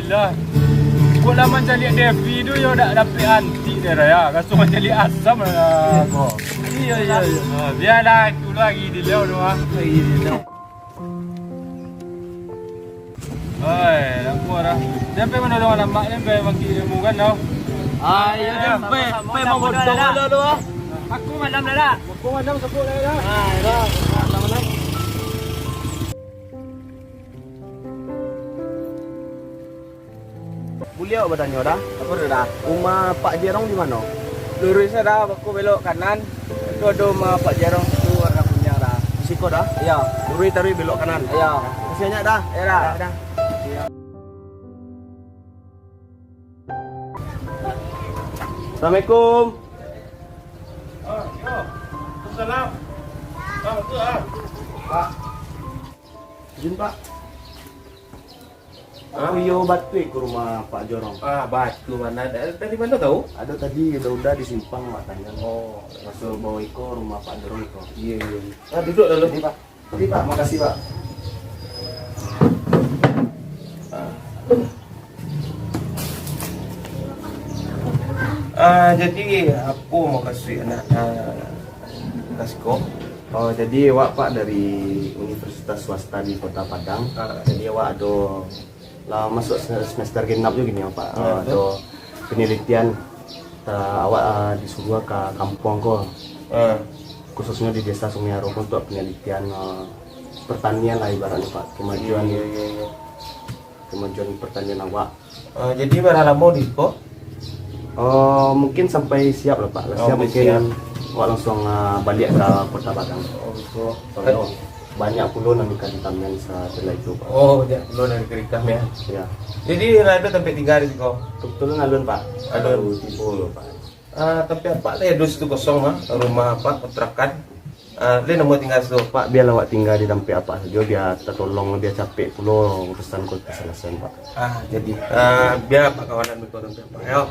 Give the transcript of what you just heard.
Alhamdulillah. Kau lama cari Devi tu yo dak dapat anti dia ya. Kasih macam cari asam lah kau. Iya iya iya. Biarlah aku lagi di leo tu ah. Lagi di dalam. Oi, nampak dah. Sampai mana orang lama sampai bagi ilmu kan tau. Iya sampai mau bodong dulu tu. Aku malam dah dah. Aku malam sebut dah dah. Dah. Malam. Beliau bertanya dah. Apa dah? Rumah Pak Jerong di mana? Lurus dah, aku belok kanan. Itu ada rumah Pak Jarong tu warna punya dah. Di situ dah. Ya, Lurus tarik belok kanan. ya, Masih banyak dah. ya dah, dah. Assalamualaikum. Salam. Betul ah. Pak. Izin Pak. Aku yo batu ke rumah Pak Jorong. Batu mana? Dari mana tahu? Ada tadi udah di simpang Mak tanya. Oh, masuk bawa Iko rumah Pak Jorong Iko. Iya. Duduk dulu. Ini Pak. Ini Pak, makasih Pak. Jadi aku mau kasih anak kasih kok. Oh, jadi awak Pak dari Universitas Swasta di Kota Padang. Jadi awak ada lah masuk semester genap juga gini ya Pak. Ada penelitian awak disuruh ke kampung kok. Khususnya di desa Sungai Arum untuk penelitian pertanian lah ibaratnya Pak. Kemajuan pertanian awak. Jadi berapa lama di kok? Mungkin sampai siap lah Pak. Siap mungkin awak langsung balik ke Kota Padang. Betul. Soalnya banyak pulau yang ikan hitamnya setelah itu Pak. Ya, belum dari kerikam ya. Ya. Jadi ada tempat tinggal di kau. Kebetulan alun Pak. Alun. Tipu Pak. Tempat apa? Dus itu kosong mah. Rumah apa? Kontrakan. Dia mau tinggal situ. Pak, biar awak tinggal di tempat apa saja biar tertolong, biar capek pulau urusan kau selesai Pak. Jadi biar Pak kawanan berkorban Pak. Ayo.